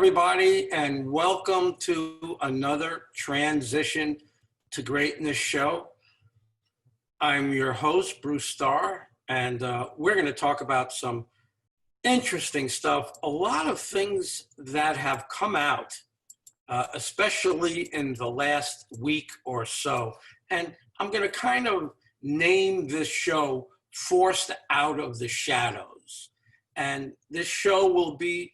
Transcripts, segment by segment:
everybody, and welcome to another Transition to Greatness show. I'm your host, Bruce Starr, and we're going to talk about some interesting stuff, a lot of things that have come out, especially in the last week or so. And I'm going to kind of name this show Forced Out of the Shadows. And this show will be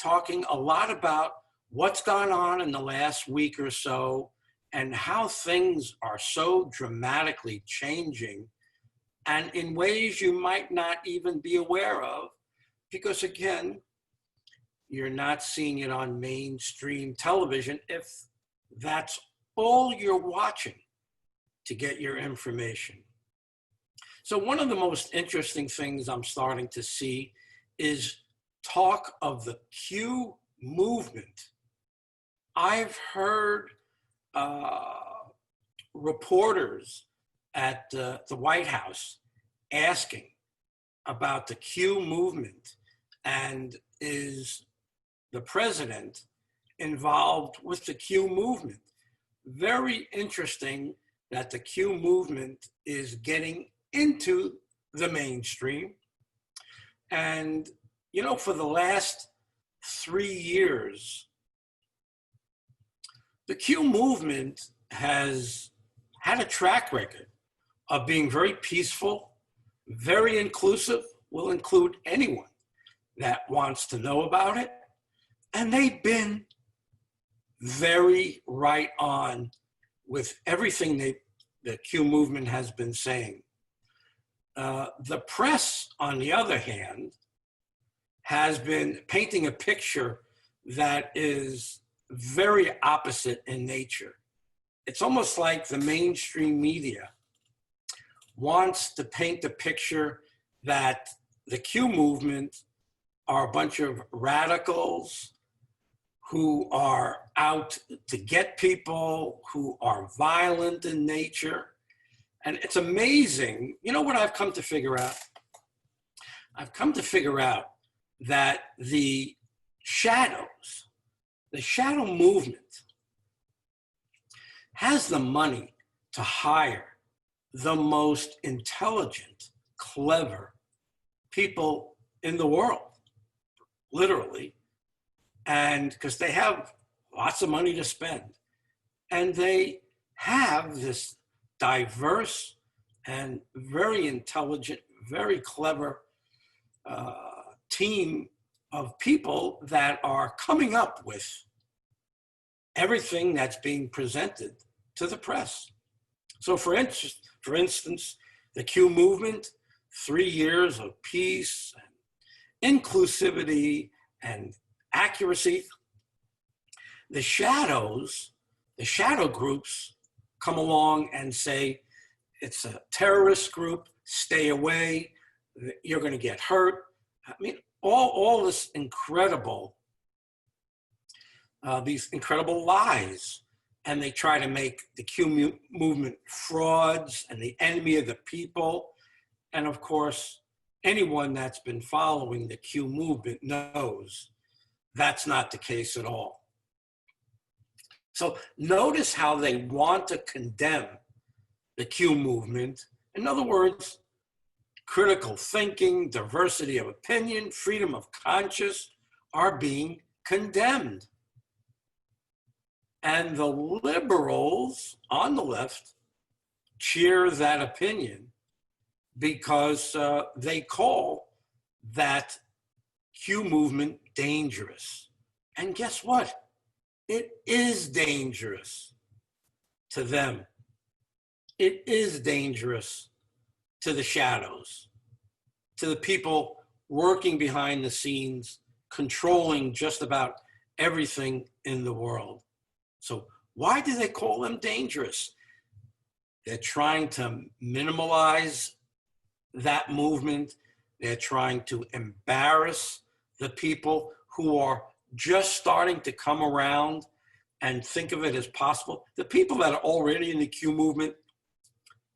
talking a lot about what's gone on in the last week or so and how things are so dramatically changing and in ways you might not even be aware of, because again, you're not seeing it on mainstream television if that's all you're watching to get your information. So one of the most interesting things I'm starting to see is talk of the Q movement. I've heard reporters at the White House asking about the Q movement, and is the president involved with the Q movement? Very interesting that the Q movement is getting into the mainstream. And you know, for the last 3 years, the Q movement has had a track record of being very peaceful, very inclusive, will include anyone that wants to know about it. And they've been very right on with everything the Q movement has been saying. The press, on the other hand, has been painting a picture that is very opposite in nature. It's almost like the mainstream media wants to paint the picture that the Q movement are a bunch of radicals who are out to get people, who are violent in nature. And it's amazing. You know what I've come to figure out? I've come to figure out that the shadow movement has the money to hire the most intelligent, clever people in the world, literally, and because they have lots of money to spend. And they have this diverse and very intelligent, very clever team of people that are coming up with everything that's being presented to the press. So for instance, the Q movement, 3 years of peace and inclusivity and accuracy. The shadow groups come along and say, it's a terrorist group, stay away, you're going to get hurt. I mean, all this incredible, these incredible lies. And they try to make the Q movement frauds and the enemy of the people. And of course, anyone that's been following the Q movement knows that's not the case at all. So notice how they want to condemn the Q movement. In other words, critical thinking, diversity of opinion, freedom of conscience are being condemned. And the liberals on the left cheer that opinion because they call that Q movement dangerous. And guess what? It is dangerous to them. It is dangerous to the shadows, to the people working behind the scenes, controlling just about everything in the world. So why do they call them dangerous? They're trying to minimalize that movement. They're trying to embarrass the people who are just starting to come around and think of it as possible. The people that are already in the Q movement,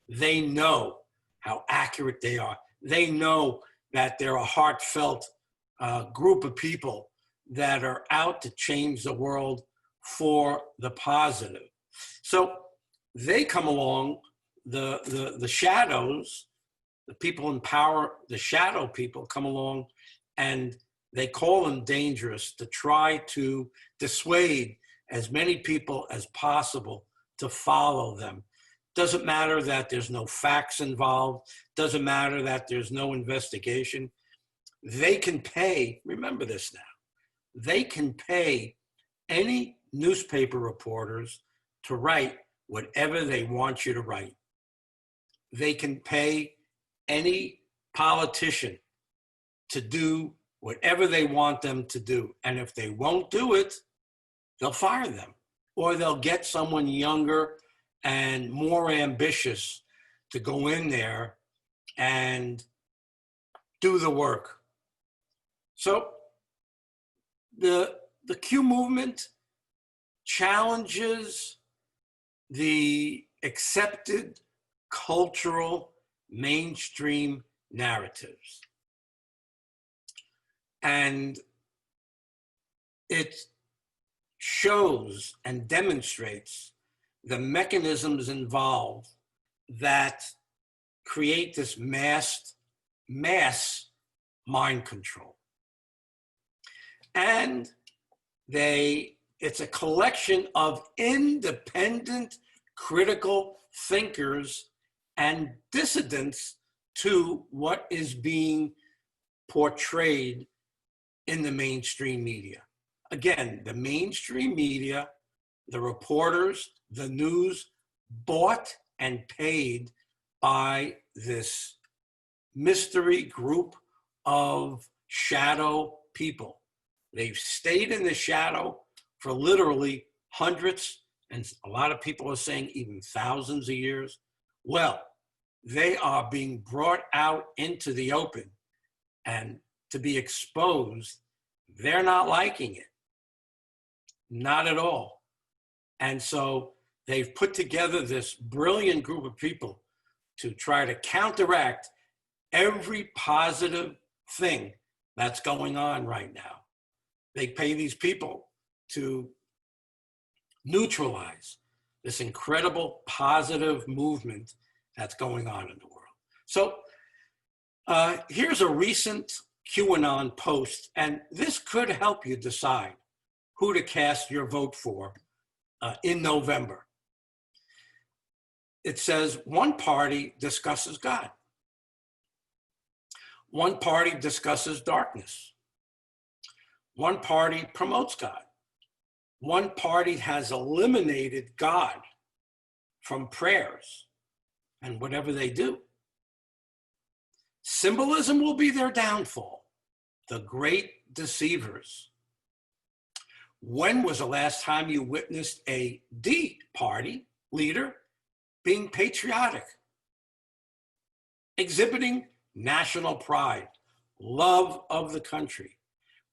they know how accurate they are. They know that they're a heartfelt group of people that are out to change the world for the positive. So they come along, the shadows, the people in power, the shadow people come along, and they call them dangerous to try to dissuade as many people as possible to follow them. Doesn't matter that there's no facts involved, doesn't matter that there's no investigation. They can pay, remember this now, they can pay any newspaper reporters to write whatever they want you to write. They can pay any politician to do whatever they want them to do. And if they won't do it, they'll fire them, or they'll get someone younger and more ambitious to go in there and do the work. So the Q movement challenges the accepted cultural mainstream narratives. And it shows and demonstrates the mechanisms involved that create this mass mind control. And it's a collection of independent, critical thinkers and dissidents to what is being portrayed in the mainstream media. Again, the mainstream media, the reporters, the news, bought and paid by this mystery group of shadow people. They've stayed in the shadow for literally hundreds, and a lot of people are saying even thousands of years. Well, they are being brought out into the open and to be exposed. They're not liking it. Not at all. And so they've put together this brilliant group of people to try to counteract every positive thing that's going on right now. They pay these people to neutralize this incredible positive movement that's going on in the world. So here's a recent QAnon post, and this could help you decide who to cast your vote for in November. It says, one party discusses God. One party discusses darkness. One party promotes God. One party has eliminated God from prayers and whatever they do. Symbolism will be their downfall, the great deceivers. When was the last time you witnessed a D party leader being patriotic, exhibiting national pride, love of the country?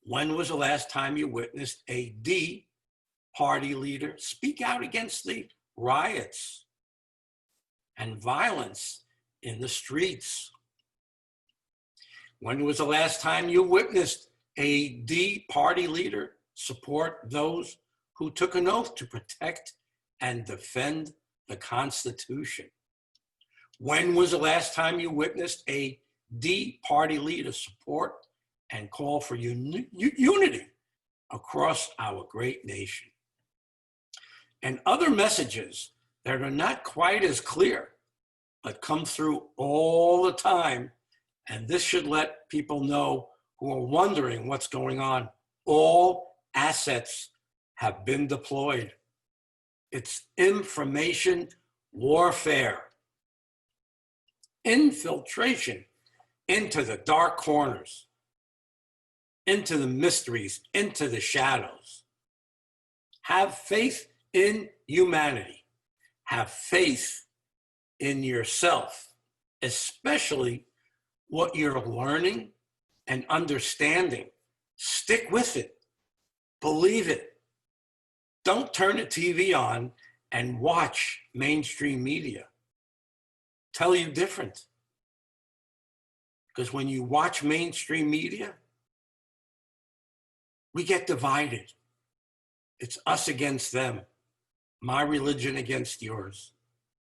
When was the last time you witnessed a D party leader speak out against the riots and violence in the streets? When was the last time you witnessed a D party leader support those who took an oath to protect and defend the Constitution? When was the last time you witnessed a D party leader support and call for unity across our great nation? And other messages that are not quite as clear, but come through all the time. And this should let people know who are wondering what's going on. All assets have been deployed. It's information warfare, infiltration into the dark corners, into the mysteries, into the shadows. Have faith in humanity. Have faith in yourself, especially what you're learning and understanding. Stick with it. Believe it. Don't turn the TV on and watch mainstream media tell you different. Because when you watch mainstream media, we get divided. It's us against them, my religion against yours,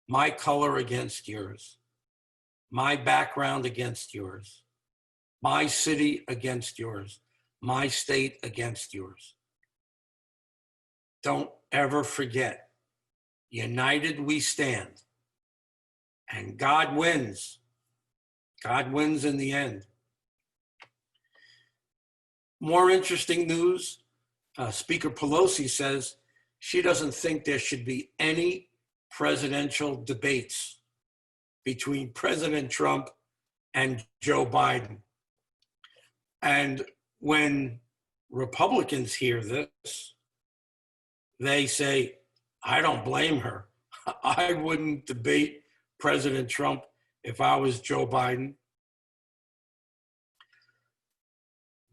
my color against yours, my background against yours, my city against yours, my state against yours. Don't ever forget, united we stand, and God wins. God wins in the end. More interesting news, Speaker Pelosi says she doesn't think there should be any presidential debates between President Trump and Joe Biden. And when Republicans hear this, they say, I don't blame her. I wouldn't debate President Trump if I was Joe Biden.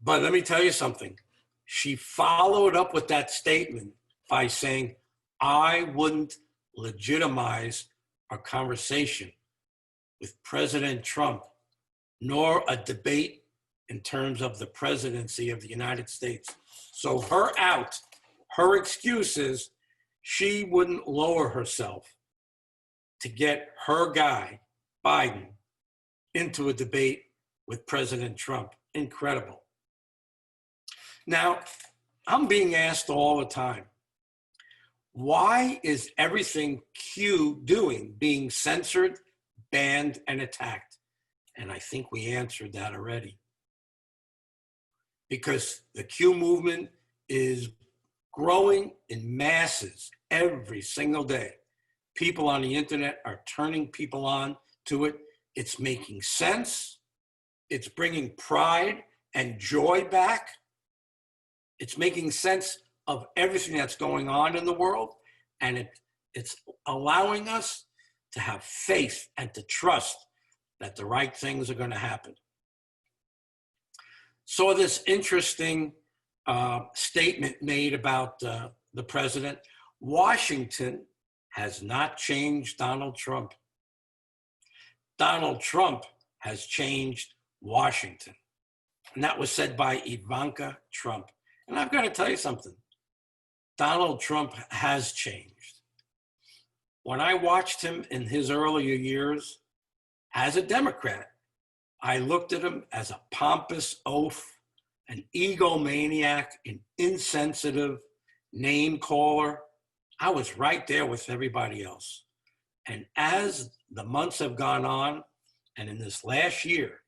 But let me tell you something. She followed up with that statement by saying, I wouldn't legitimize a conversation with President Trump, nor a debate in terms of the presidency of the United States. So her out, her excuse is she wouldn't lower herself to get her guy, Biden, into a debate with President Trump. Incredible. Now, I'm being asked all the time, why is everything Q doing being censored, banned, and attacked? And I think we answered that already. Because the Q movement is growing in masses every single day. People on the internet are turning people on to it. It's making sense. It's bringing pride and joy back. It's making sense of everything that's going on in the world. And it's allowing us to have faith and to trust that the right things are going to happen. Saw this interesting statement made about the president. Washington has not changed Donald Trump. Donald Trump has changed Washington. And that was said by Ivanka Trump. And I've got to tell you something. Donald Trump has changed. When I watched him in his earlier years as a Democrat, I looked at him as a pompous oaf, an egomaniac, an insensitive name caller. I was right there with everybody else. And as the months have gone on, and in this last year,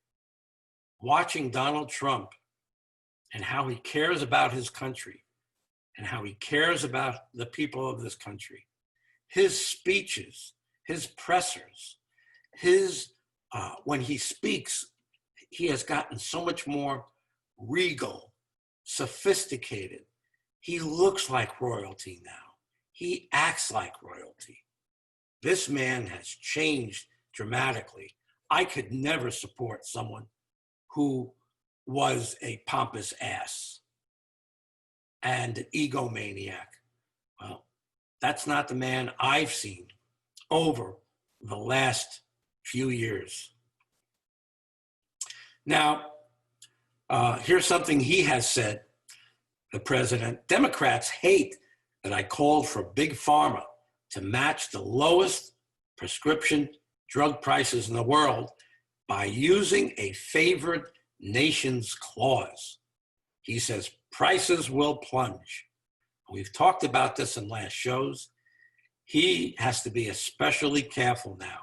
watching Donald Trump and how he cares about his country and how he cares about the people of this country, his speeches, his pressers, when he speaks, he has gotten so much more regal, sophisticated. He looks like royalty now. He acts like royalty. This man has changed dramatically. I could never support someone who was a pompous ass and an egomaniac. Well, that's not the man I've seen over the last few years. Now, here's something he has said, the president. Democrats hate that I called for Big Pharma to match the lowest prescription drug prices in the world by using a favored nation's clause. He says prices will plunge. We've talked about this in last shows. He has to be especially careful now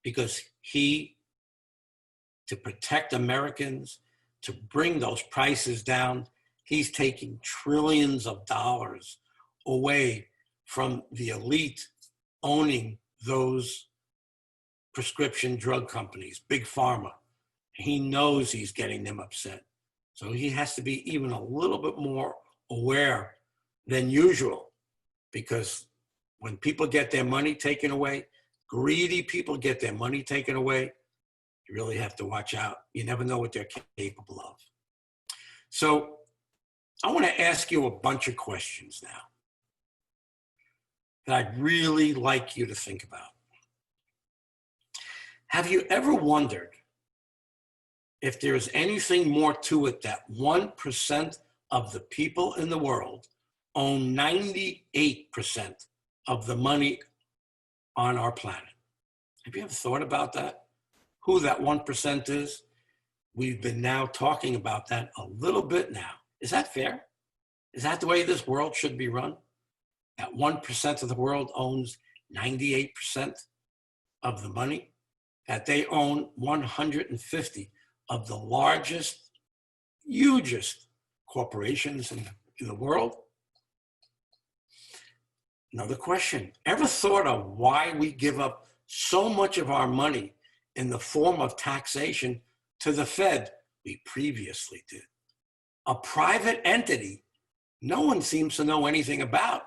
because to protect Americans, to bring those prices down, he's taking trillions of dollars away from the elite owning those prescription drug companies, Big Pharma. He knows he's getting them upset. So he has to be even a little bit more aware than usual, because when people get their money taken away, greedy people get their money taken away, you really have to watch out. You never know what they're capable of. So I want to ask you a bunch of questions now that I'd really like you to think about. Have you ever wondered if there's anything more to it that 1% of the people in the world own 98% of the money on our planet. Have you ever thought about that? Who that 1% is? We've been now talking about that a little bit now. Is that fair? Is that the way this world should be run? That 1% of the world owns 98% of the money? That they own 150 of the largest, hugest corporations in the world? Another question. Ever thought of why we give up so much of our money in the form of taxation to the Fed? We previously did. A private entity no one seems to know anything about,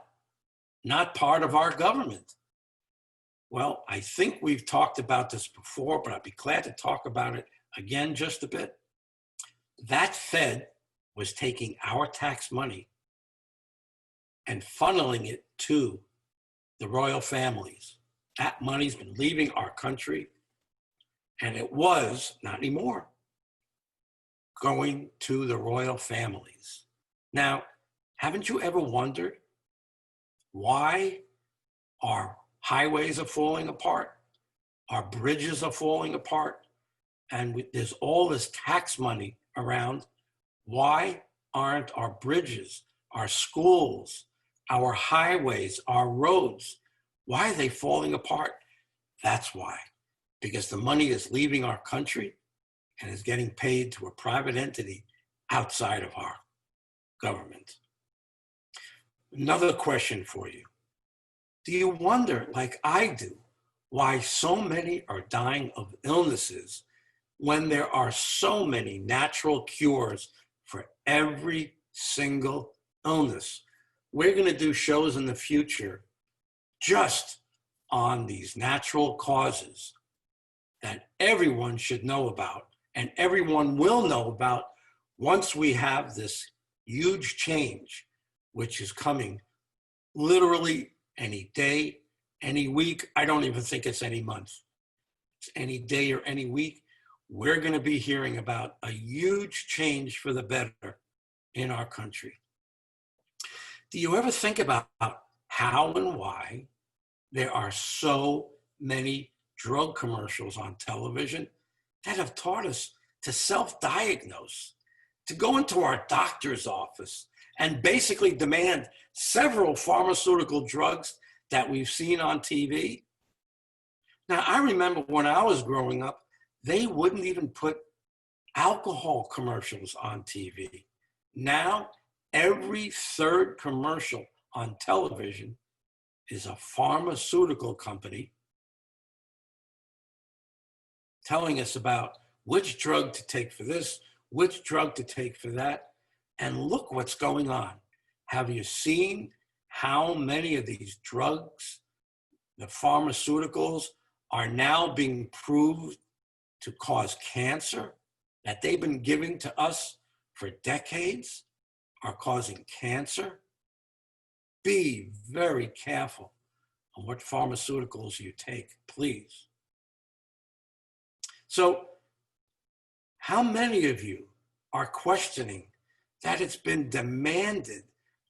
not part of our government. Well, I think we've talked about this before, but I'd be glad to talk about it again just a bit. That Fed was taking our tax money and funneling it to the royal families. That money's been leaving our country, and it was, not anymore, going to the royal families. Now, haven't you ever wondered why our highways are falling apart, our bridges are falling apart, and there's all this tax money around? Why aren't our bridges, our schools, our highways, our roads, why are they falling apart? That's why. Because the money is leaving our country and is getting paid to a private entity outside of our government. Another question for you. Do you wonder, like I do, why so many are dying of illnesses when there are so many natural cures for every single illness? We're going to do shows in the future just on these natural causes that everyone should know about, and everyone will know about once we have this huge change, which is coming literally any day, any week. I don't even think it's any month. It's any day or any week. We're going to be hearing about a huge change for the better in our country. Do you ever think about how and why there are so many drug commercials on television that have taught us to self-diagnose, to go into our doctor's office and basically demand several pharmaceutical drugs that we've seen on TV? Now, I remember when I was growing up, they wouldn't even put alcohol commercials on TV. Now, every third commercial on television is a pharmaceutical company telling us about which drug to take for this, which drug to take for that. And look what's going on. Have you seen how many of these drugs, the pharmaceuticals, are now being proved to cause cancer, that they've been giving to us for decades, are causing cancer? Be very careful on what pharmaceuticals you take, please. So, how many of you are questioning that it's been demanded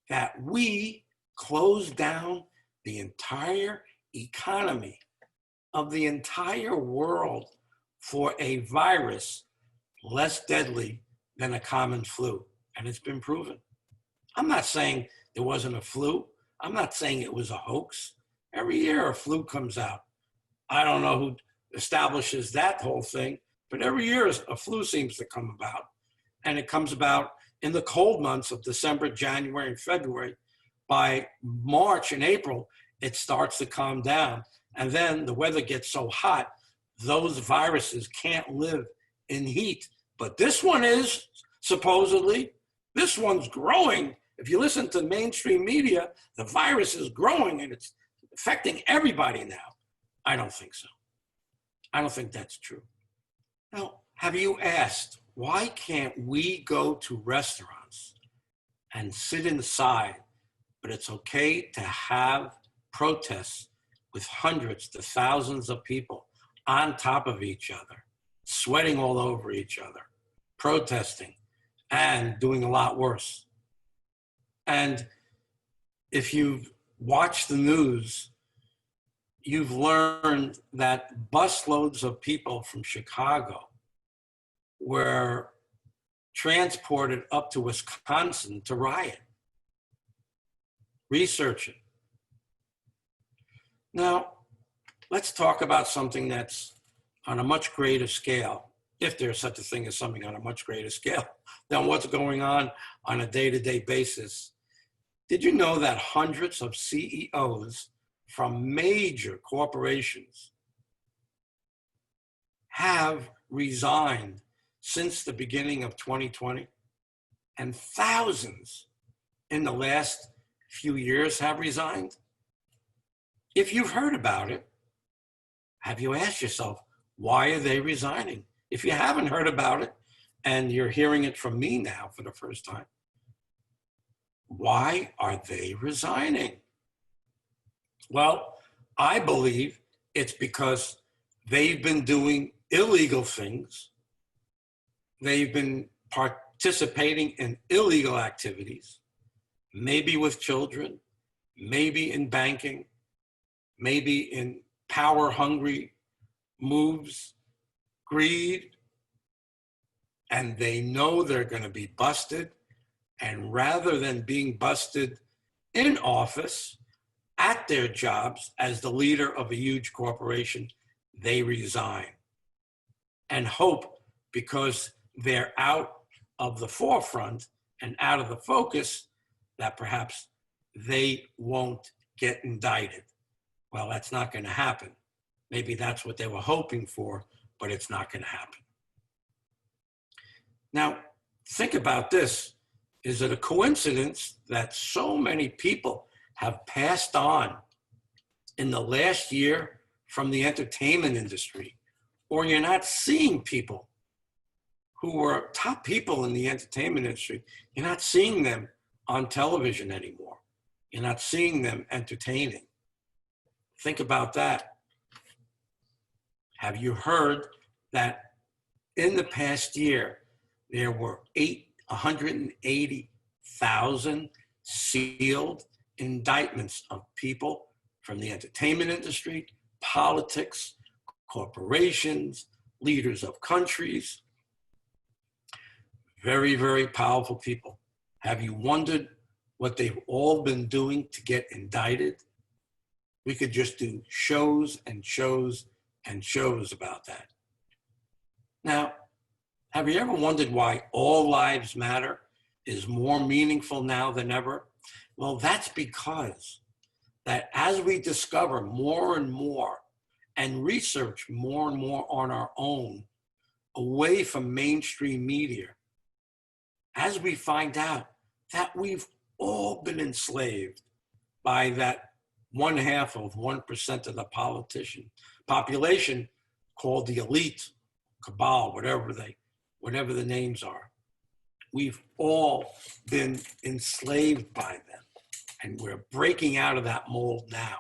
that we close down the entire economy of the entire world for a virus less deadly than a common flu? And it's been proven. I'm not saying there wasn't a flu. I'm not saying it was a hoax. Every year a flu comes out. I don't know who establishes that whole thing, but every year a flu seems to come about. And it comes about in the cold months of December, January, and February. By March and April, it starts to calm down. And then the weather gets so hot, those viruses can't live in heat. But this one is, supposedly, this one's growing. If you listen to mainstream media, the virus is growing and it's affecting everybody now. I don't think so. I don't think that's true. Now, have you asked, why can't we go to restaurants and sit inside, but it's okay to have protests with hundreds to thousands of people on top of each other, sweating all over each other, protesting, and doing a lot worse, And if you've watched the news, you've learned that busloads of people from Chicago were transported up to Wisconsin to riot. Research it. Now, let's talk about something that's on a much greater scale, if there's such a thing as something on a much greater scale than what's going on a day-to-day basis. Did you know that hundreds of CEOs from major corporations have resigned since the beginning of 2020? And thousands in the last few years have resigned? If you've heard about it, have you asked yourself, why are they resigning? If you haven't heard about it, and you're hearing it from me now for the first time, why are they resigning? Well, I believe it's because they've been doing illegal things. They've been participating in illegal activities, maybe with children, maybe in banking, maybe in power-hungry moves, greed, and they know they're going to be busted. And rather than being busted in office, at their jobs, as the leader of a huge corporation, they resign and hope, because they're out of the forefront and out of the focus, that perhaps they won't get indicted. Well, that's not going to happen. Maybe that's what they were hoping for, but it's not going to happen. Now, think about this. Is it a coincidence that so many people have passed on in the last year from the entertainment industry? Or you're not seeing people who were top people in the entertainment industry, you're not seeing them on television anymore. You're not seeing them entertaining. Think about that. Have you heard that in the past year, there were 180,000 sealed indictments of people from the entertainment industry, politics, corporations, leaders of countries? Very, very powerful people. Have you wondered what they've all been doing to get indicted? We could just do shows and shows and shows about that. Now, have you ever wondered why All Lives Matter is more meaningful now than ever? Well, that's because that as we discover more and more and research more and more on our own, away from mainstream media, as we find out that we've all been enslaved by that 0.5% of the population called the elite, cabal, whatever the names are. We've all been enslaved by them, and we're breaking out of that mold now.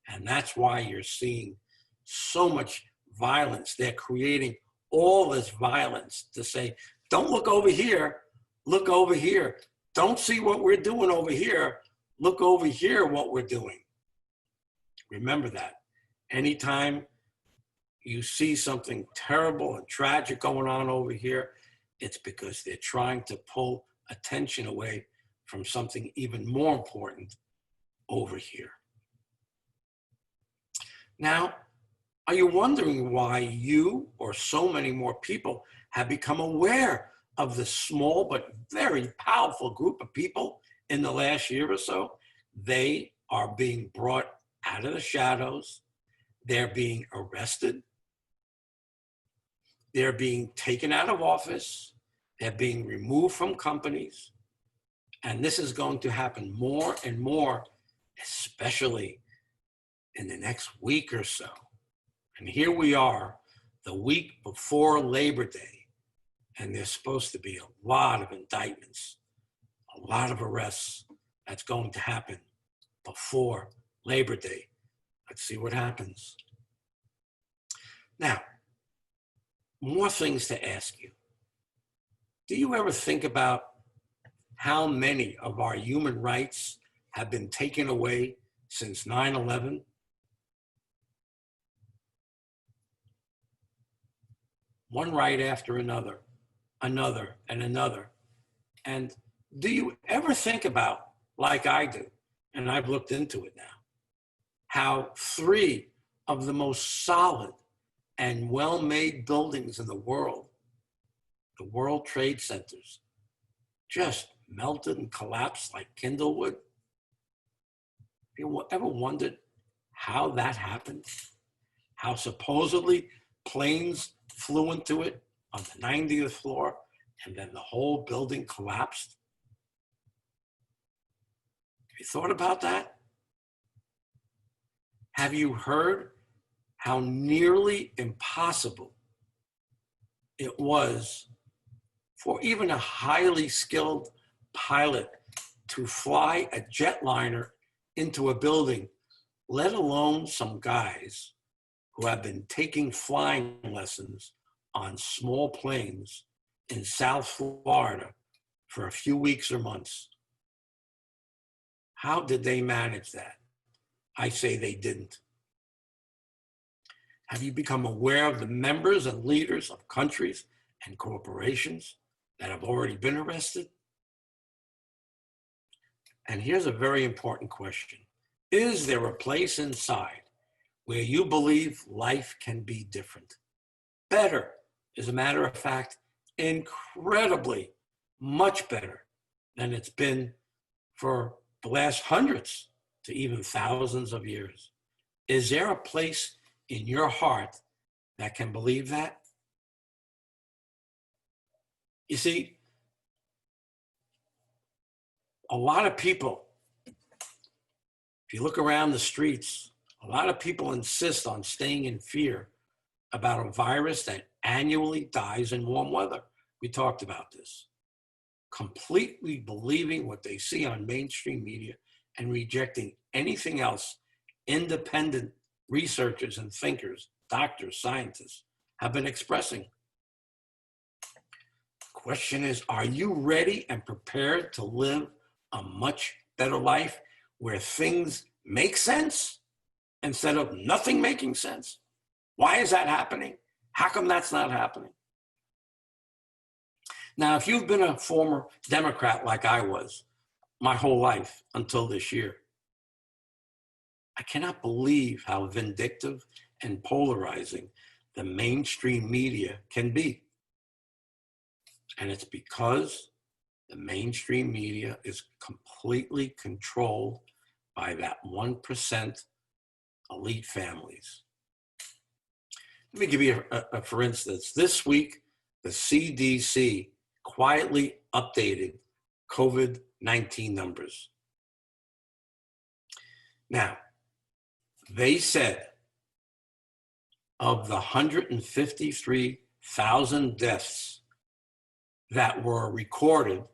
And that's why you're seeing so much violence. They're creating all this violence to say, don't look over here, look over here. Don't see what we're doing over here, look over here what we're doing. Remember that. Anytime you see something terrible and tragic going on over here, it's because they're trying to pull attention away from something even more important over here. Now, are you wondering why you or so many more people have become aware of the small but very powerful group of people in the last year or so? They are being brought out of the shadows. They're being arrested. They're being taken out of office. They're being removed from companies. And this is going to happen more and more, especially in the next week or so. And here we are, the week before Labor Day, and there's supposed to be a lot of indictments, a lot of arrests that's going to happen before Labor Day. Let's see what happens. Now, more things to ask you. Do you ever think about how many of our human rights have been taken away since 9/11? One right after another, another and another. And do you ever think about, like I do, and I've looked into it now, how three of the most solid and well-made buildings in the World Trade Centers, just melted and collapsed like kindlewood? Have you ever wondered how that happened? How supposedly planes flew into it on the 90th floor and then the whole building collapsed? Have you thought about that? Have you heard how nearly impossible it was for even a highly skilled pilot to fly a jetliner into a building, let alone some guys who have been taking flying lessons on small planes in South Florida for a few weeks or months? How did they manage that? I say they didn't. Have you become aware of the members and leaders of countries and corporations that have already been arrested? And here's a very important question. Is there a place inside where you believe life can be different? Better, as a matter of fact, incredibly much better than it's been for the last hundreds to even thousands of years. Is there a place in your heart that can believe that? You see, a lot of people, if you look around the streets, a lot of people insist on staying in fear about a virus that annually dies in warm weather. We talked about this. Completely believing what they see on mainstream media and rejecting anything else independent researchers and thinkers, doctors, scientists have been expressing. The question is, are you ready and prepared to live a much better life where things make sense instead of nothing making sense? Why is that happening? How come that's not happening? Now, if you've been a former Democrat like I was my whole life until this year, I cannot believe how vindictive and polarizing the mainstream media can be. And it's because the mainstream media is completely controlled by that 1% elite families. Let me give you a for instance. This week, the CDC quietly updated COVID-19 numbers. Now, they said of the 153,000 deaths that were recorded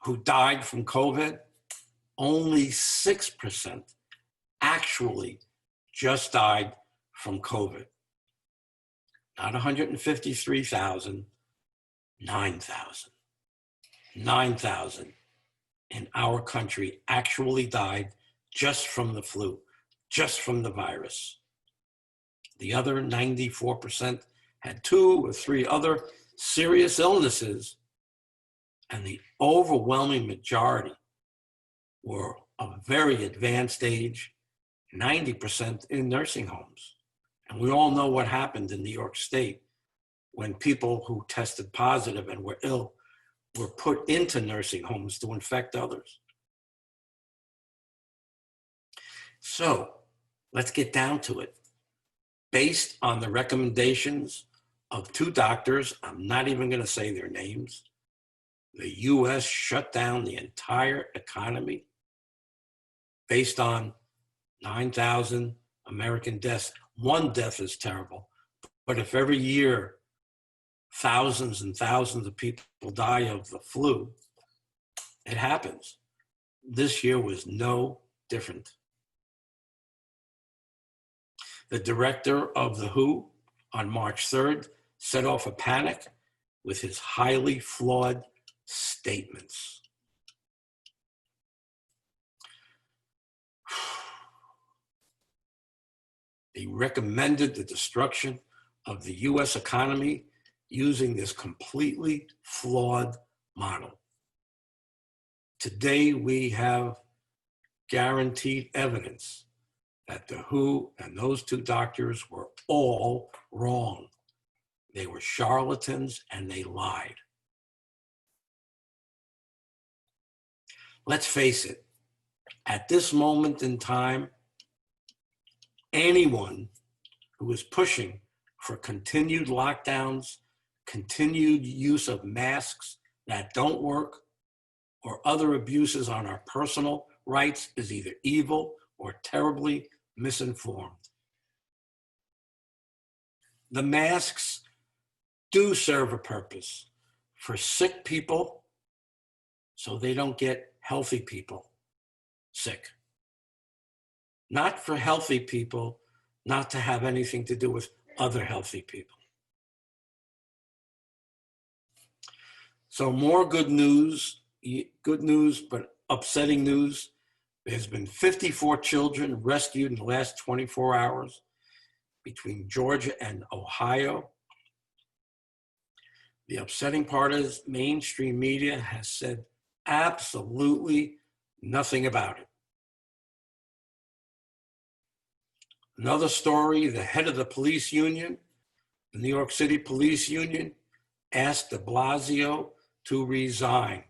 who died from COVID, only 6% actually just died from COVID. Not 153,000, 9,000. 9,000 in our country actually died just from the flu, just from the virus. The other 94% had 2 or 3 other serious illnesses, and the overwhelming majority were of very advanced age, 90% in nursing homes. And we all know what happened in New York State when people who tested positive and were ill were put into nursing homes to infect others. So let's get down to it. Based on the recommendations of 2 doctors, I'm not even going to say their names, the US shut down the entire economy based on 9,000 American deaths. One death is terrible, but if every year thousands and thousands of people die of the flu, it happens. This year was no different. The director of the WHO on March 3rd set off a panic with his highly flawed statements. They recommended the destruction of the US economy using this completely flawed model. Today, we have guaranteed evidence that the WHO and those two doctors were all wrong. They were charlatans and they lied. Let's face it, at this moment in time, anyone who is pushing for continued lockdowns, continued use of masks that don't work, or other abuses on our personal rights is either evil or terribly misinformed. The masks do serve a purpose for sick people so they don't get healthy people sick. Not for healthy people not to have anything to do with other healthy people. So more good news, but upsetting news. There's been 54 children rescued in the last 24 hours between Georgia and Ohio. The upsetting part is mainstream media has said absolutely nothing about it. Another story, the head of the police union, the New York City Police Union, asked de Blasio to resign.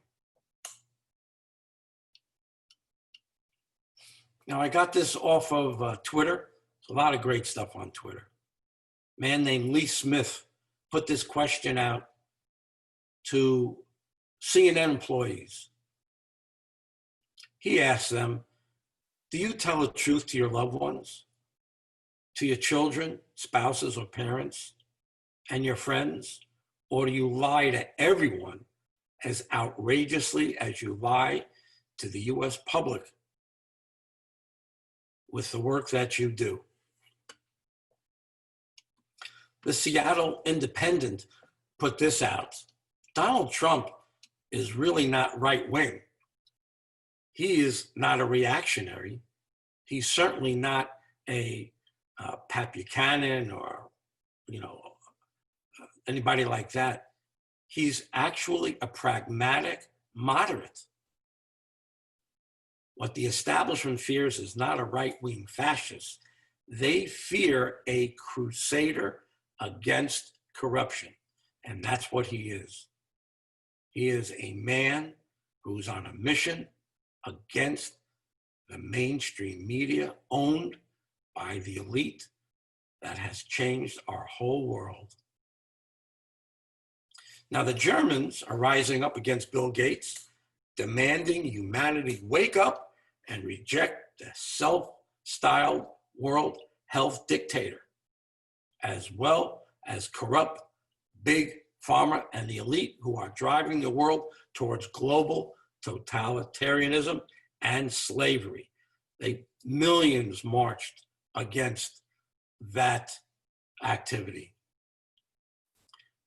Now, I got this off of Twitter. There's a lot of great stuff on Twitter. A man named Lee Smith put this question out to CNN employees. He asked them, do you tell the truth to your loved ones, to your children, spouses, or parents, and your friends? Or do you lie to everyone as outrageously as you lie to the US public with the work that you do? The Seattle Independent put this out. Donald Trump is really not right-wing. He is not a reactionary. He's certainly not a Pat Buchanan or, anybody like that. He's actually a pragmatic moderate. What the establishment fears is not a right-wing fascist. They fear a crusader against corruption, and that's what he is. He is a man who's on a mission against the mainstream media owned by the elite that has changed our whole world. Now, the Germans are rising up against Bill Gates, demanding humanity wake up and reject the self-styled world health dictator, as well as corrupt big pharma and the elite who are driving the world towards global totalitarianism and slavery. Millions marched against that activity.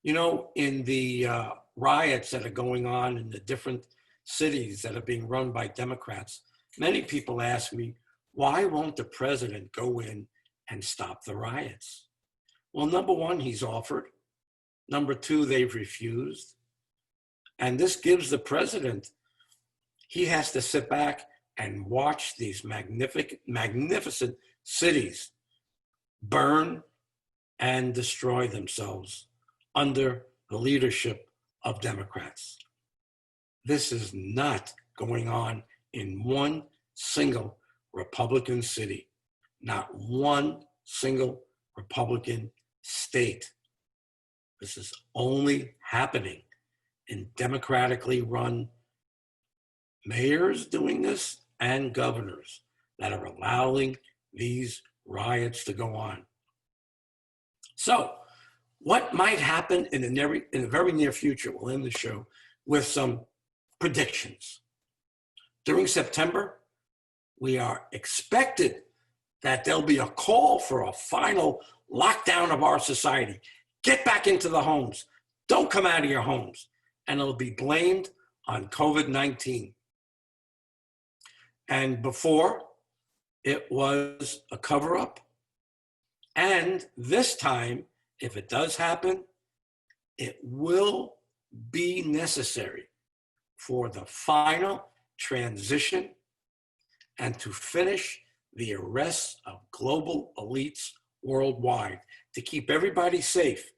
In the riots that are going on in the different cities that are being run by Democrats, many people ask me, why won't the president go in and stop the riots? Well, number one, he's offered. Number two, they've refused. And this gives the president, he has to sit back and watch these magnificent cities burn and destroy themselves under the leadership of Democrats. This is not going on in one single Republican city, not one single Republican state. This is only happening in democratically run mayors doing this and governors that are allowing these riots to go on. So, what might happen in the very near future? We'll end the show with some predictions. During September, we are expected that there'll be a call for a final lockdown of our society. Get back into the homes. Don't come out of your homes. And it'll be blamed on COVID-19. And before, it was a cover-up. And this time, if it does happen, it will be necessary for the final transition and to finish the arrests of global elites worldwide, to keep everybody safe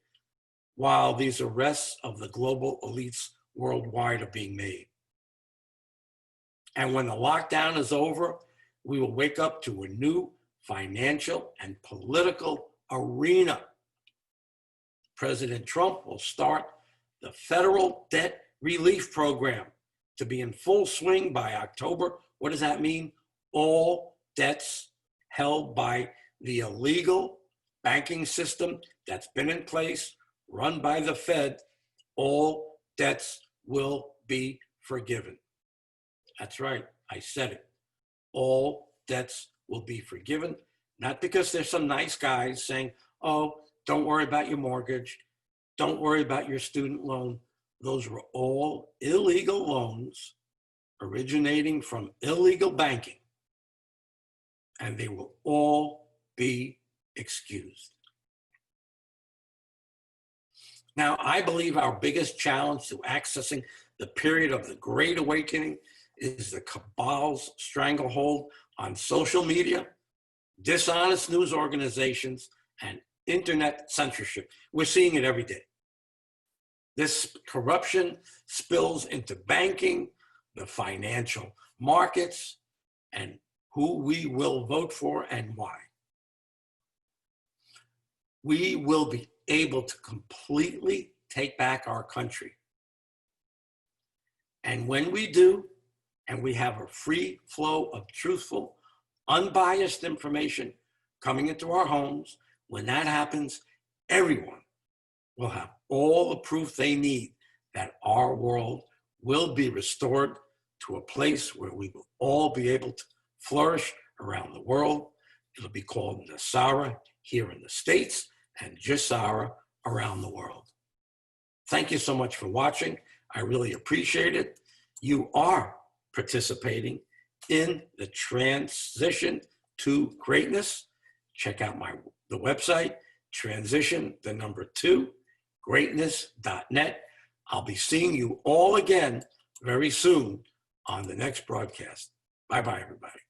while these arrests of the global elites worldwide are being made. And when the lockdown is over, we will wake up to a new financial and political arena. President Trump will start the federal debt relief program to be in full swing by October. What does that mean? All debts held by the illegal banking system that's been in place, run by the Fed, all debts will be forgiven. That's right, I said it. All debts will be forgiven, not because there's some nice guys saying, oh, don't worry about your mortgage, don't worry about your student loan. Those were all illegal loans originating from illegal banking, and they will all be excused. Now, I believe our biggest challenge to accessing the period of the Great Awakening is the cabal's stranglehold on social media, dishonest news organizations, and internet censorship. We're seeing it every day. This corruption spills into banking, the financial markets, and who we will vote for and why. We will be able to completely take back our country. And when we do, and we have a free flow of truthful, unbiased information coming into our homes, when that happens, everyone will have all the proof they need that our world will be restored to a place where we will all be able to flourish around the world. It'll be called Nasara here in the States and Jisara around the world. Thank you so much for watching. I really appreciate it. You are participating in the transition to greatness. Check out the website, transition2greatness.net. I'll be seeing you all again very soon on the next broadcast. Bye-bye, everybody.